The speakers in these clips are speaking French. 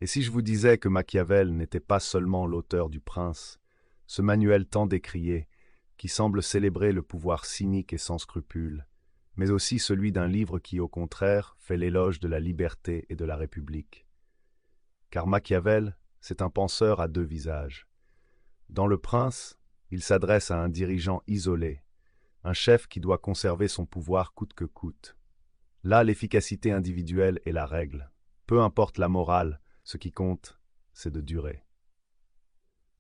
Et si je vous disais que Machiavel n'était pas seulement l'auteur du Prince, ce manuel tant décrié, qui semble célébrer le pouvoir cynique et sans scrupules, mais aussi celui d'un livre qui, au contraire, fait l'éloge de la liberté et de la République. Car Machiavel, c'est un penseur à deux visages. Dans Le Prince, il s'adresse à un dirigeant isolé, un chef qui doit conserver son pouvoir coûte que coûte. Là, l'efficacité individuelle est la règle. Peu importe la morale, ce qui compte, c'est de durer.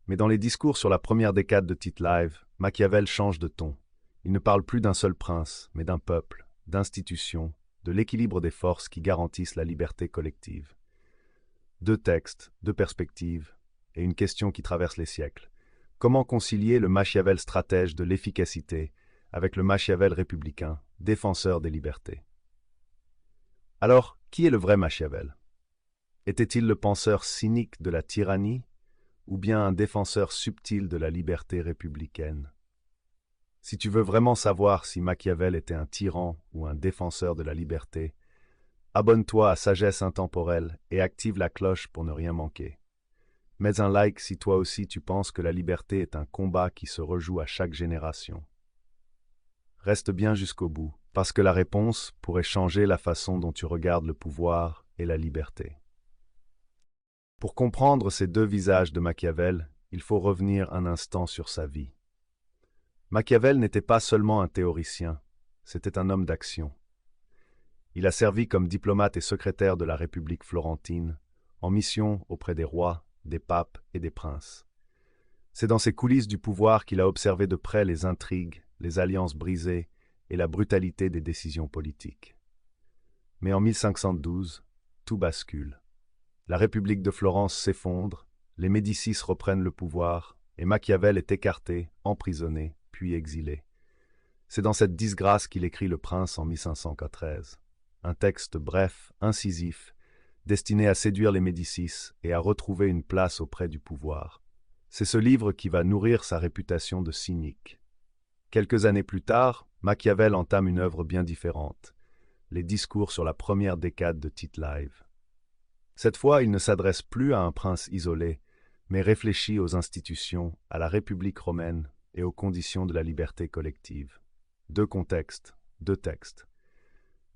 Mais dans les discours sur la première décade de Tite-Live, Machiavel change de ton. Il ne parle plus d'un seul prince, mais d'un peuple, d'institutions, de l'équilibre des forces qui garantissent la liberté collective. Deux textes, deux perspectives, et une question qui traverse les siècles. Comment concilier le Machiavel stratège de l'efficacité avec le Machiavel républicain, défenseur des libertés? Alors, qui est le vrai Machiavel? Était-il le penseur cynique de la tyrannie ou bien un défenseur subtil de la liberté républicaine? Si tu veux vraiment savoir si Machiavel était un tyran ou un défenseur de la liberté, abonne-toi à Sagesse Intemporelle et active la cloche pour ne rien manquer. Mets un like si toi aussi tu penses que la liberté est un combat qui se rejoue à chaque génération. Reste bien jusqu'au bout, parce que la réponse pourrait changer la façon dont tu regardes le pouvoir et la liberté. Pour comprendre ces deux visages de Machiavel, il faut revenir un instant sur sa vie. Machiavel n'était pas seulement un théoricien, c'était un homme d'action. Il a servi comme diplomate et secrétaire de la République florentine, en mission auprès des rois, des papes et des princes. C'est dans ces coulisses du pouvoir qu'il a observé de près les intrigues, les alliances brisées et la brutalité des décisions politiques. Mais en 1512, tout bascule. La République de Florence s'effondre, les Médicis reprennent le pouvoir, et Machiavel est écarté, emprisonné, puis exilé. C'est dans cette disgrâce qu'il écrit Le Prince en 1513. Un texte bref, incisif, destiné à séduire les Médicis et à retrouver une place auprès du pouvoir. C'est ce livre qui va nourrir sa réputation de cynique. Quelques années plus tard, Machiavel entame une œuvre bien différente, les discours sur la première décade de Tite-Live. Cette fois, il ne s'adresse plus à un prince isolé, mais réfléchit aux institutions, à la République romaine et aux conditions de la liberté collective. Deux contextes, deux textes.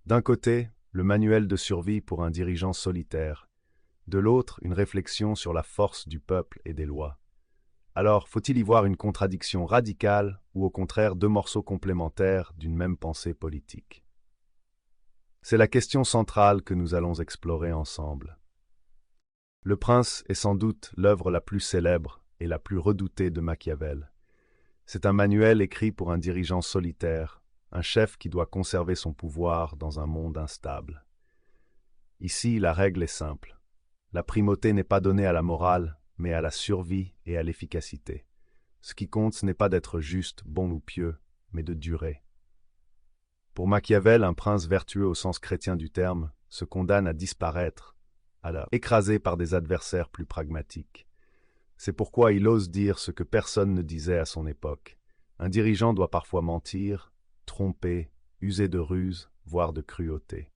D'un côté, le manuel de survie pour un dirigeant solitaire, de l'autre, une réflexion sur la force du peuple et des lois. Alors, faut-il y voir une contradiction radicale ou au contraire deux morceaux complémentaires d'une même pensée politique? C'est la question centrale que nous allons explorer ensemble. Le Prince est sans doute l'œuvre la plus célèbre et la plus redoutée de Machiavel. C'est un manuel écrit pour un dirigeant solitaire, un chef qui doit conserver son pouvoir dans un monde instable. Ici, la règle est simple. La primauté n'est pas donnée à la morale, mais à la survie et à l'efficacité. Ce qui compte, ce n'est pas d'être juste, bon ou pieux, mais de durer. Pour Machiavel, un prince vertueux au sens chrétien du terme se condamne à disparaître, alors écrasé par des adversaires plus pragmatiques. C'est pourquoi il ose dire ce que personne ne disait à son époque. Un dirigeant doit parfois mentir, tromper, user de ruse, voire de cruauté.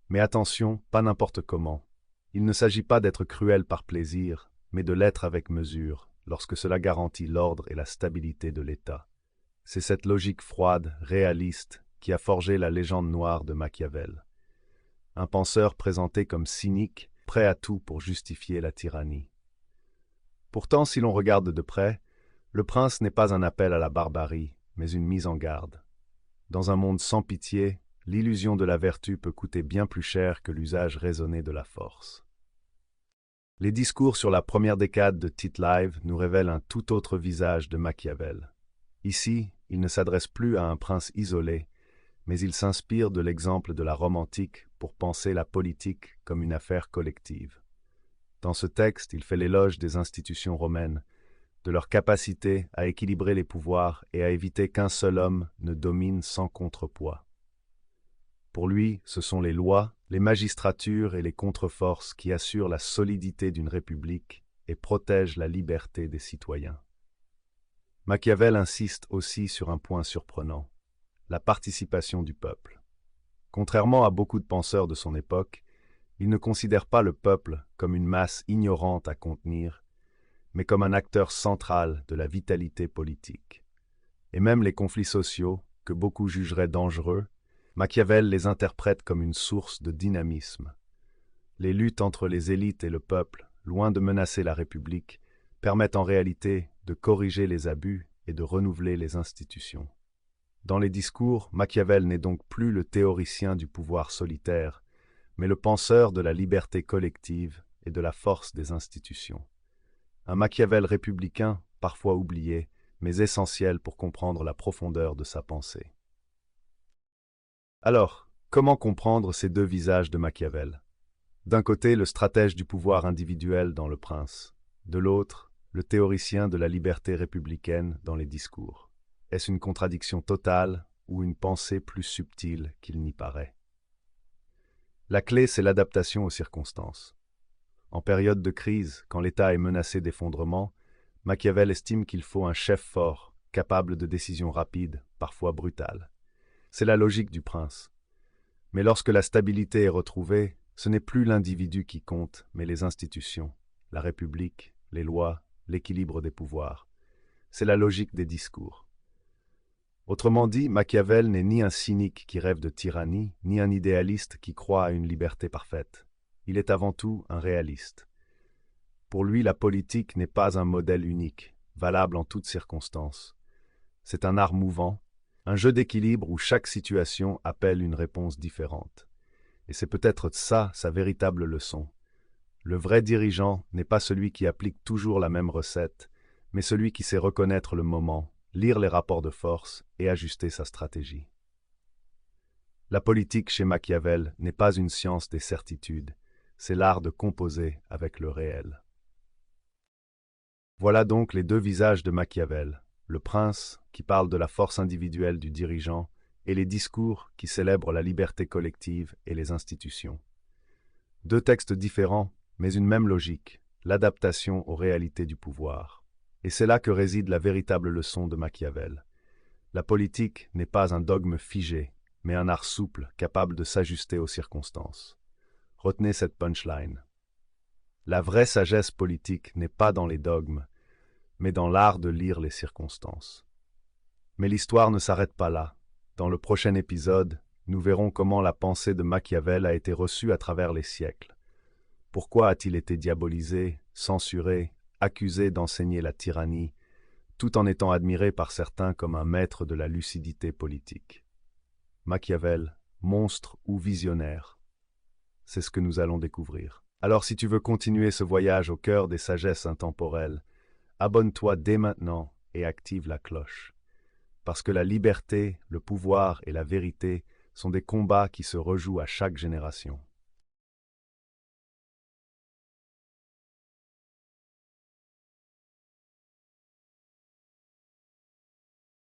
Mais attention, pas n'importe comment. Il ne s'agit pas d'être cruel par plaisir, mais de l'être avec mesure, lorsque cela garantit l'ordre et la stabilité de l'État. C'est cette logique froide, réaliste, qui a forgé la légende noire de Machiavel. Un penseur présenté comme cynique, prêt à tout pour justifier la tyrannie. Pourtant, si l'on regarde de près, le prince n'est pas un appel à la barbarie, mais une mise en garde. Dans un monde sans pitié, l'illusion de la vertu peut coûter bien plus cher que l'usage raisonné de la force. Les discours sur la première décade de Tite-Live nous révèlent un tout autre visage de Machiavel. Ici, il ne s'adresse plus à un prince isolé, mais il s'inspire de l'exemple de la Rome antique pour penser la politique comme une affaire collective. Dans ce texte, il fait l'éloge des institutions romaines, de leur capacité à équilibrer les pouvoirs et à éviter qu'un seul homme ne domine sans contrepoids. Pour lui, ce sont les lois, les magistratures et les contreforces qui assurent la solidité d'une république et protègent la liberté des citoyens. Machiavel insiste aussi sur un point surprenant, la participation du peuple. Contrairement à beaucoup de penseurs de son époque, Il ne considère pas le peuple comme une masse ignorante à contenir, mais comme un acteur central de la vitalité politique. Et même les conflits sociaux, que beaucoup jugeraient dangereux, Machiavel les interprète comme une source de dynamisme. Les luttes entre les élites et le peuple, loin de menacer la République, permettent en réalité de corriger les abus et de renouveler les institutions. Dans les discours, Machiavel n'est donc plus le théoricien du pouvoir solitaire, mais le penseur de la liberté collective et de la force des institutions. Un Machiavel républicain, parfois oublié, mais essentiel pour comprendre la profondeur de sa pensée. Alors, comment comprendre ces deux visages de Machiavel? D'un côté, le stratège du pouvoir individuel dans Le Prince, de l'autre, le théoricien de la liberté républicaine dans les discours. Est-ce une contradiction totale ou une pensée plus subtile qu'il n'y paraît? La clé, c'est l'adaptation aux circonstances. En période de crise, quand l'État est menacé d'effondrement, Machiavel estime qu'il faut un chef fort, capable de décisions rapides, parfois brutales. C'est la logique du prince. Mais lorsque la stabilité est retrouvée, ce n'est plus l'individu qui compte, mais les institutions, la République, les lois, l'équilibre des pouvoirs. C'est la logique des discours. Autrement dit, Machiavel n'est ni un cynique qui rêve de tyrannie, ni un idéaliste qui croit à une liberté parfaite. Il est avant tout un réaliste. Pour lui, la politique n'est pas un modèle unique, valable en toutes circonstances. C'est un art mouvant, un jeu d'équilibre où chaque situation appelle une réponse différente. Et c'est peut-être ça sa véritable leçon. Le vrai dirigeant n'est pas celui qui applique toujours la même recette, mais celui qui sait reconnaître le moment, lire les rapports de force et ajuster sa stratégie. La politique chez Machiavel n'est pas une science des certitudes, c'est l'art de composer avec le réel. Voilà donc les deux visages de Machiavel, le prince qui parle de la force individuelle du dirigeant et les discours qui célèbrent la liberté collective et les institutions. Deux textes différents, mais une même logique, l'adaptation aux réalités du pouvoir. Et c'est là que réside la véritable leçon de Machiavel. La politique n'est pas un dogme figé, mais un art souple capable de s'ajuster aux circonstances. Retenez cette punchline. La vraie sagesse politique n'est pas dans les dogmes, mais dans l'art de lire les circonstances. Mais l'histoire ne s'arrête pas là. Dans le prochain épisode, nous verrons comment la pensée de Machiavel a été reçue à travers les siècles. Pourquoi a-t-il été diabolisé, censuré, accusé d'enseigner la tyrannie, tout en étant admiré par certains comme un maître de la lucidité politique? Machiavel, monstre ou visionnaire? C'est ce que nous allons découvrir. Alors si tu veux continuer ce voyage au cœur des sagesses intemporelles, abonne-toi dès maintenant et active la cloche. Parce que la liberté, le pouvoir et la vérité sont des combats qui se rejouent à chaque génération.